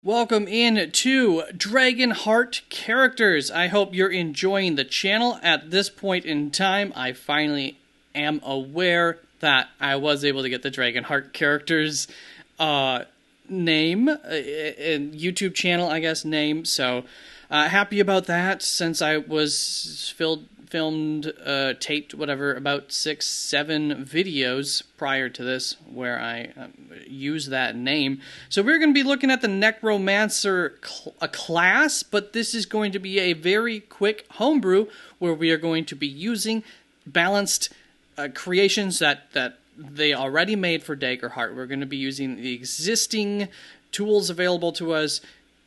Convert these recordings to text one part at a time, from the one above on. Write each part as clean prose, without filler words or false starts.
Welcome in to Daggerheart characters. I hope you're enjoying the channel. At this point in time, I finally am aware that I was able to get the Daggerheart characters name, YouTube channel, I guess, name. So happy about that, since I was taped, whatever, about 6-7 videos prior to this where I use that name. So we're going to be looking at the Necromancer class, but this is going to be a very quick homebrew where we are going to be using balanced creations that they already made for Daggerheart. We're going to be using the existing tools available to us.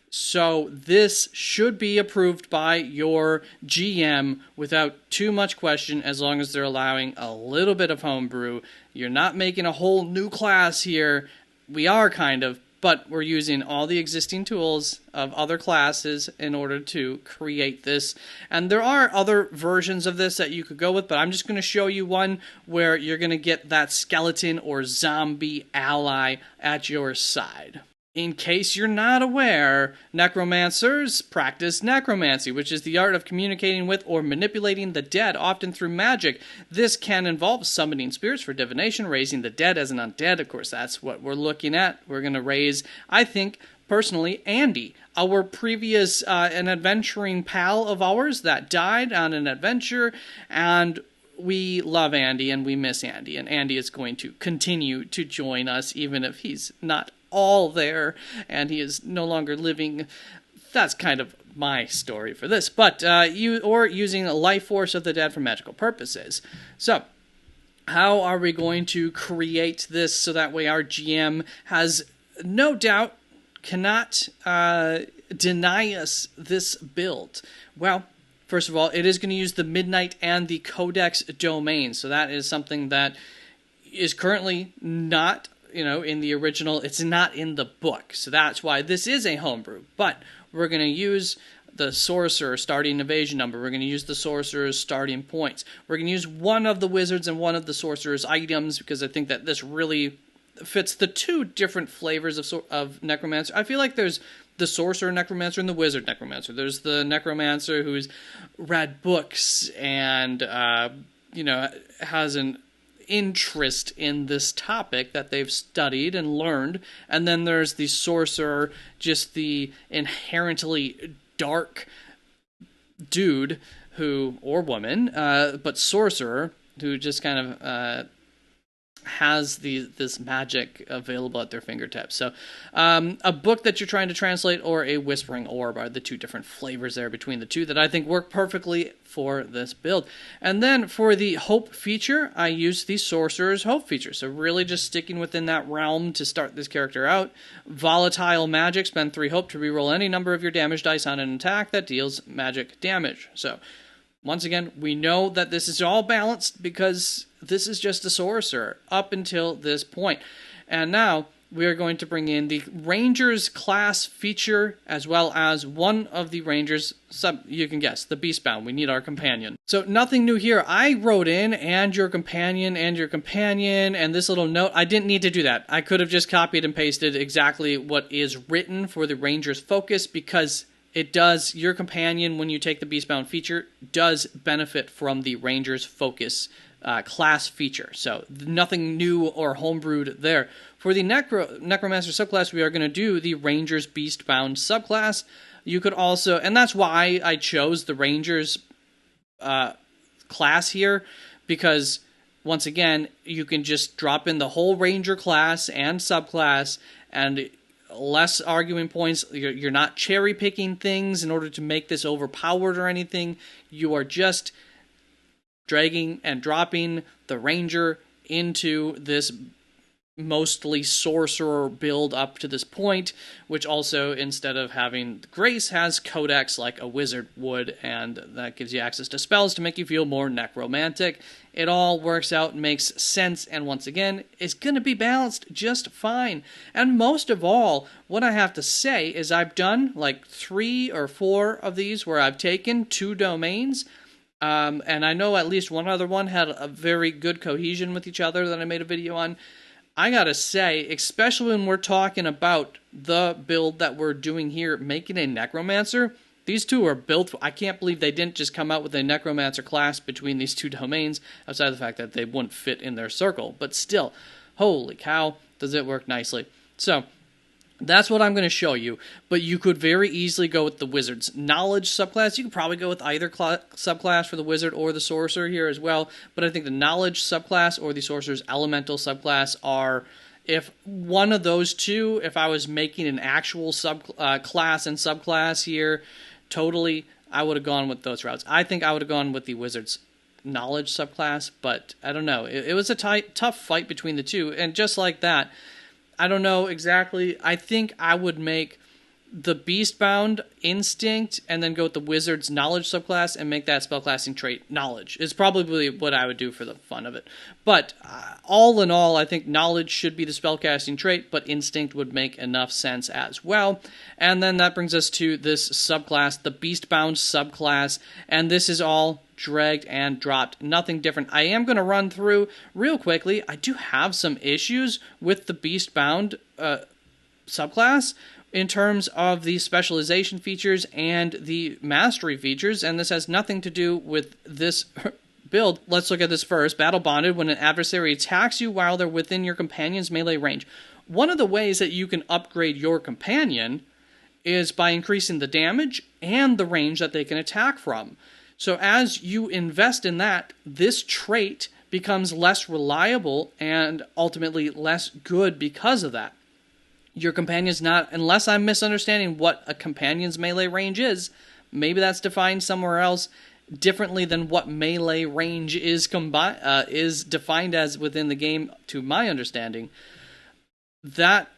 So this should be approved by your GM without too much question, as long as they're allowing a little bit of homebrew. You're not making a whole new class here. We are kind of, but we're using all the existing tools of other classes in order to create this. And there are other versions of this that you could go with, but I'm just going to show you one where you're going to get that skeleton or zombie ally at your side. In case you're not aware, necromancers practice necromancy, which is the art of communicating with or manipulating the dead, often through magic. This can involve summoning spirits for divination, raising the dead as an undead. Of course, that's what we're looking at. We're going to raise, I think, personally, Andy, our previous an adventuring pal of ours that died on an adventure, and we love Andy and we miss Andy, and Andy is going to continue to join us even if he's not all there and he is no longer living. That's kind of my story for this, but using a life force of the dead for magical purposes. So how are we going to create this so that way our GM has no doubt cannot deny us this build? Well, first of all, it is going to use the Midnight and the Codex domain. So that is something that is currently not, in the original. It's not in the book. So that's why this is a homebrew. But we're going to use the Sorcerer starting evasion number. We're going to use the Sorcerer's starting points. We're going to use one of the Wizards and one of the Sorcerer's items, because I think that this really fits the two different flavors of Necromancer. I feel like there's the Sorcerer Necromancer and the Wizard Necromancer. There's the Necromancer who's read books and, has an interest in this topic that they've studied and learned. And then there's the Sorcerer, just the inherently dark dude or woman, but Sorcerer, who just kind of has this magic available at their fingertips. So a book that you're trying to translate or a whispering orb are the two different flavors there between the two that I think work perfectly for this build. And then for the hope feature, I use the Sorcerer's hope feature. So really just sticking within that realm to start this character out. Volatile magic, spend 3 hope to reroll any number of your damage dice on an attack that deals magic damage. So once again, we know that this is all balanced because this is just a Sorcerer up until this point. And now we are going to bring in the Ranger's Class feature, as well as one of the Ranger's you can guess, the Beastbound. We need our companion. So nothing new here. I wrote in, and your companion, and this little note. I didn't need to do that. I could have just copied and pasted exactly what is written for the Ranger's focus, because it does, your companion, when you take the Beastbound feature, does benefit from the Ranger's Focus class feature. So nothing new or homebrewed there. For the Necromancer subclass, we are going to do the Ranger's Beastbound subclass. You could also, and that's why I chose the Ranger's class here, because once again, you can just drop in the whole Ranger class and subclass, and less arguing points. You're not cherry picking things in order to make this overpowered or anything. You are just dragging and dropping the Ranger into this mostly Sorcerer build up to this point, which also, instead of having Grace, has Codex like a Wizard would, and that gives you access to spells to make you feel more necromantic. It all works out and makes sense, and once again, it's going to be balanced just fine. And most of all, what I have to say is I've done like 3 or 4 of these where I've taken 2 domains, and I know at least one other one had a very good cohesion with each other that I made a video on. I gotta say, especially when we're talking about the build that we're doing here, making a Necromancer, these two are built. I can't believe they didn't just come out with a Necromancer class between these two domains, outside of the fact that they wouldn't fit in their circle. But still, holy cow, does it work nicely. So, that's what I'm going to show you, but you could very easily go with the Wizard's Knowledge subclass. You could probably go with either subclass for the Wizard or the Sorcerer here as well, but I think the Knowledge subclass or the Sorcerer's Elemental subclass are, if one of those two, if I was making an actual class and subclass here, totally, I would have gone with those routes. I think I would have gone with the Wizard's Knowledge subclass, but I don't know. It was a tough fight between the two, and just like that, I don't know exactly. I think I would make the Beastbound Instinct and then go with the Wizard's Knowledge subclass and make that spellcasting trait Knowledge. Is probably what I would do for the fun of it. But all in all, I think Knowledge should be the spellcasting trait, but Instinct would make enough sense as well. And then that brings us to this subclass, the Beastbound subclass, and this is all dragged and dropped. Nothing different. I am going to run through real quickly. I do have some issues with the Beastbound subclass in terms of the specialization features and the mastery features, and this has nothing to do with this build. Let's look at this first. Battle Bonded, when an adversary attacks you while they're within your companion's melee range. One of the ways that you can upgrade your companion is by increasing the damage and the range that they can attack from. So as you invest in that, this trait becomes less reliable and ultimately less good because of that. Your companion's not, unless I'm misunderstanding what a companion's melee range is, maybe that's defined somewhere else differently than what melee range is defined as within the game, to my understanding. That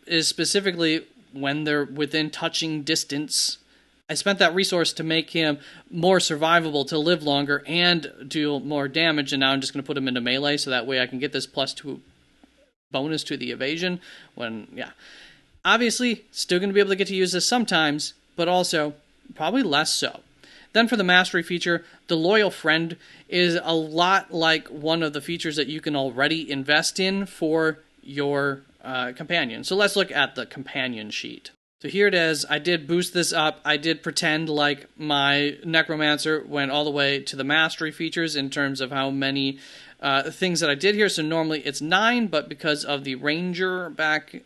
is specifically when they're within touching distance. I spent that resource to make him more survivable, to live longer, and deal more damage, and now I'm just going to put him into melee, so that way I can get this +2 bonus to the evasion. Obviously, still going to be able to get to use this sometimes, but also probably less so. Then for the mastery feature, the Loyal Friend is a lot like one of the features that you can already invest in for your companion. So let's look at the companion sheet. So here it is. I did boost this up. I did pretend like my Necromancer went all the way to the mastery features in terms of how many things that I did here. So normally it's 9, but because of the Ranger back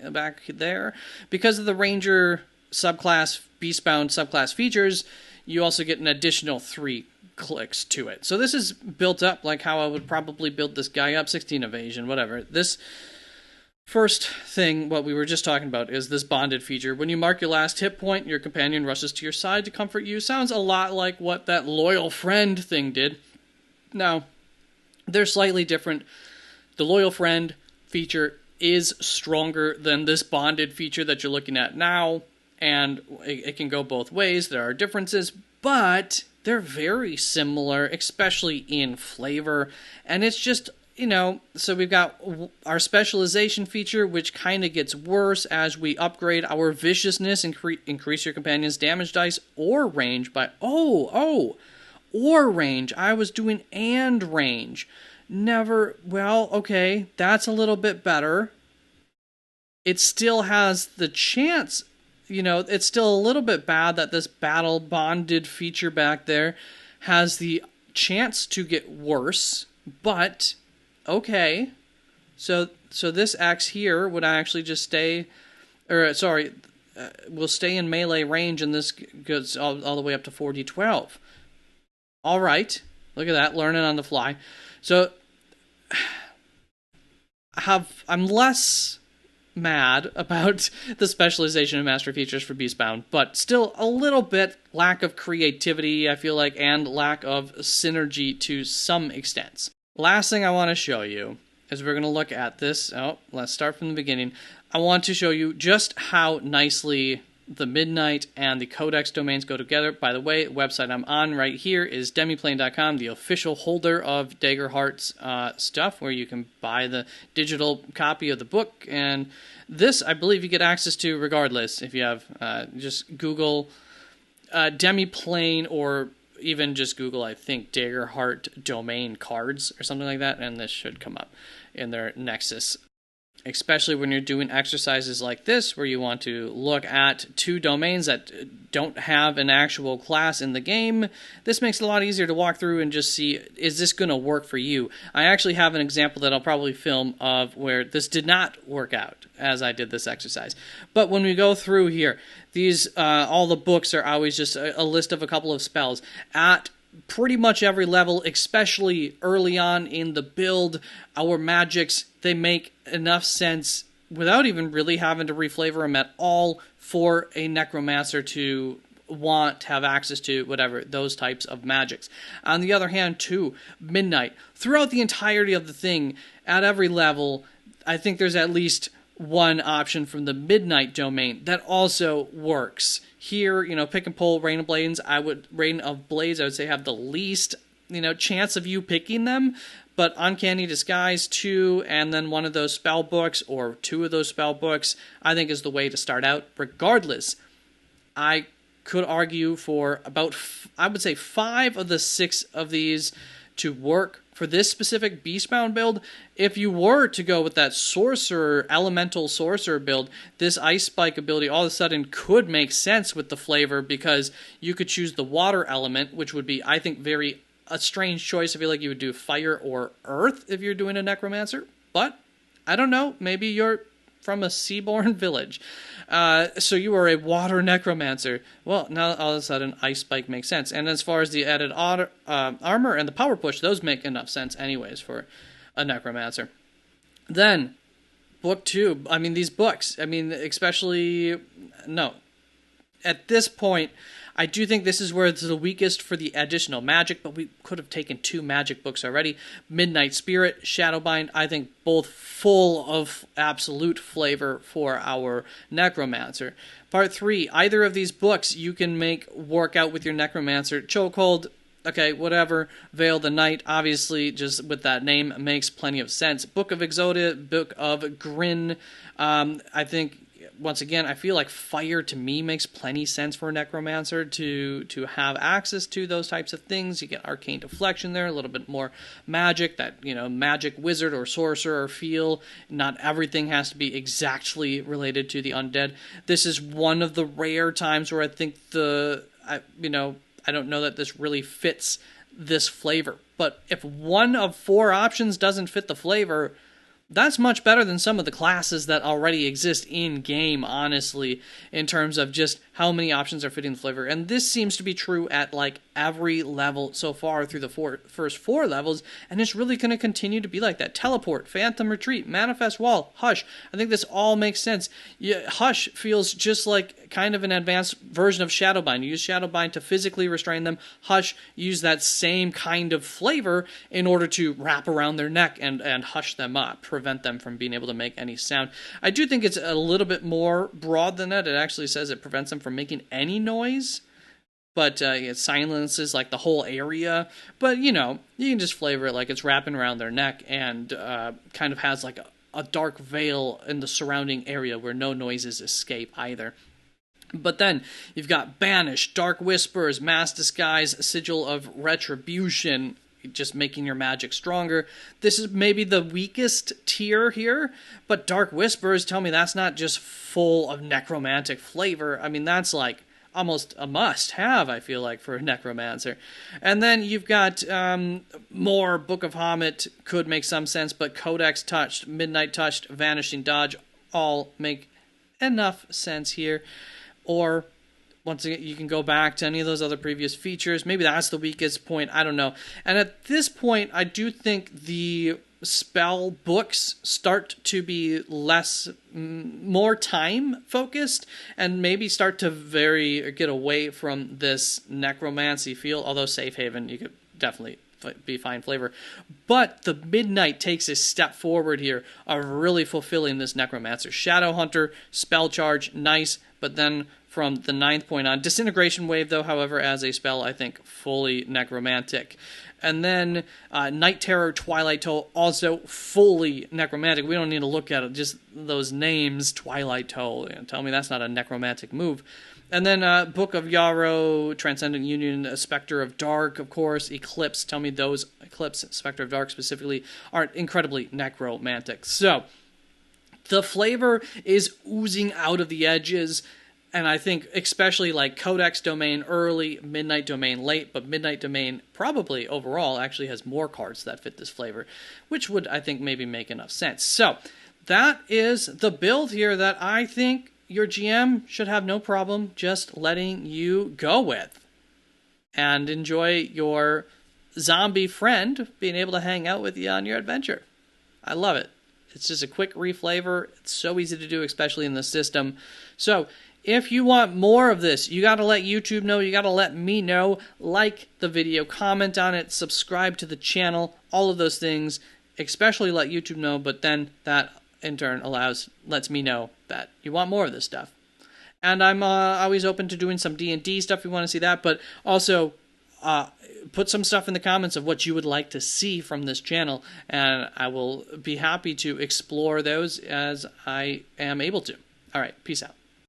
there, because of the Ranger subclass, Beastbound subclass features, you also get an additional 3 clicks to it. So this is built up like how I would probably build this guy up, 16 evasion, whatever. This first thing, what we were just talking about, is this bonded feature. When you mark your last hit point, your companion rushes to your side to comfort you. Sounds a lot like what that Loyal Friend thing did. Now, they're slightly different. The Loyal Friend feature is stronger than this bonded feature that you're looking at now, and it can go both ways. There are differences, but they're very similar, especially in flavor, and it's just, so we've got our specialization feature, which kind of gets worse as we upgrade our viciousness, increase your companion's damage dice or range by, or range. I was doing and range. Okay, that's a little bit better. It still has the chance, it's still a little bit bad that this battle bonded feature back there has the chance to get worse, but okay. So this X here would actually just stay, will stay in melee range, and this goes all the way up to 4d12. All right, look at that, learning on the fly. So I'm less mad about the specialization and mastery features for Beastbound, but still a little bit lack of creativity, I feel like, and lack of synergy to some extent. Last thing I want to show you is we're going to look at this. Let's start from the beginning. I want to show you just how nicely the Midnight and the Codex domains go together. By the way, the website I'm on right here is demiplane.com, the official holder of Daggerheart's stuff, where you can buy the digital copy of the book. And this, I believe, you get access to regardless. If you have, just Google Demiplane, or even just Google, I think, Daggerheart domain cards or something like that, and this should come up in their Nexus. especially when you're doing exercises like this where you want to look at 2 domains that don't have an actual class in the game. This makes it a lot easier to walk through and just see, is this going to work for you? I actually have an example that I'll probably film of where this did not work out as I did this exercise. But when we go through here, these all the books are always just a list of a couple of spells. At pretty much every level, especially early on in the build, our magics, they make enough sense without even really having to reflavor them at all for a necromancer to want to have access to whatever those types of magics. On the other hand, too, Midnight, throughout the entirety of the thing, at every level, I think there's at least one option from the Midnight domain that also works. Here, pick and pull Rain of Blades. Rain of Blades, I would say, have the least, chance of you picking them. But Uncanny Disguise 2, and then one of those spell books, or 2 of those spell books, I think is the way to start out. Regardless, I could argue for about, I would say, 5 of the 6 of these to work for this specific Beastbound build. If you were to go with that Sorcerer, Elemental Sorcerer build, this Ice Spike ability all of a sudden could make sense with the flavor, because you could choose the water element, which would be, I think, a strange choice. I feel like you would do fire or earth if you're doing a necromancer, but I don't know, maybe you're from a seaborn village, so you are a water necromancer. Well, now all of a sudden Ice Spike makes sense. And as far as the added armor and the power push, those make enough sense anyways for a necromancer. Then book 2, these books, especially, no, at this point, I do think this is where it's the weakest for the additional magic, but we could have taken 2 magic books already. Midnight Spirit, Shadowbind, I think both full of absolute flavor for our Necromancer. Part 3, either of these books you can make work out with your Necromancer. Chokehold, okay, whatever. Veil the Night, obviously, just with that name, makes plenty of sense. Book of Exodia, Book of Grin, I think, once again, I feel like fire to me makes plenty sense for a necromancer to have access to those types of things. You get arcane deflection there, a little bit more magic, that, magic wizard or sorcerer feel. Not everything has to be exactly related to the undead. This is one of the rare times where I think I don't know that this really fits this flavor. But if one of 4 options doesn't fit the flavor, that's much better than some of the classes that already exist in-game, honestly, in terms of just how many options are fitting the flavor. And this seems to be true at, every level so far through the first 4 levels, and it's really going to continue to be like that. Teleport, Phantom Retreat, Manifest Wall, Hush. I think this all makes sense. Hush feels just like kind of an advanced version of Shadowbind. You use Shadowbind to physically restrain them. Hush, use that same kind of flavor in order to wrap around their neck and hush them up, prevent them from being able to make any sound. I do think it's a little bit more broad than that. It actually says it prevents them from making any noise, but it silences the whole area. But you can just flavor it like it's wrapping around their neck, and kind of has a dark veil in the surrounding area where no noises escape either. But then you've got Banish, Dark Whispers, Mass Disguise, Sigil of Retribution, just making your magic stronger. This is maybe the weakest tier here, but Dark Whispers, tell me that's not just full of necromantic flavor. That's almost a must-have, I feel like, for a necromancer. And then you've got more Book of Hamet, could make some sense, but Codex Touched, Midnight Touched, Vanishing Dodge, all make enough sense here. Or, once again, you can go back to any of those other previous features. Maybe that's the weakest point, I don't know. And at this point, I do think the spell books start to be more time focused, and maybe start to get away from this necromancy feel, although Safe Haven, you could definitely be fine flavor. But the Midnight takes a step forward here of really fulfilling this necromancer. Shadow Hunter, Spell Charge, nice, but then from the 9th point on, Disintegration Wave, though, however, as a spell, I think fully necromantic. And then Night Terror, Twilight Toll, also fully necromantic. We don't need to look at it, just those names, Twilight Toll. Tell me that's not a necromantic move. And then Book of Yarrow, Transcendent Union, Spectre of Dark, of course, Eclipse. Tell me those Eclipse, Spectre of Dark specifically, aren't incredibly necromantic. So, The flavor is oozing out of the edges, and I think especially like Codex domain early, Midnight domain late, but Midnight domain probably overall actually has more cards that fit this flavor, which would, I think, maybe make enough sense. So that is the build here that I think your GM should have no problem just letting you go with. And enjoy your zombie friend being able to hang out with you on your adventure. I love it. It's just a quick reflavor. It's so easy to do, especially in the system. So if you want more of this, you got to let YouTube know. You got to let me know. Like the video, comment on it, subscribe to the channel, all of those things. Especially let YouTube know, but then that in turn lets me know that you want more of this stuff. And I'm always open to doing some D&D stuff if you want to see that, but also put some stuff in the comments of what you would like to see from this channel, and I will be happy to explore those as I am able to. All right, peace out.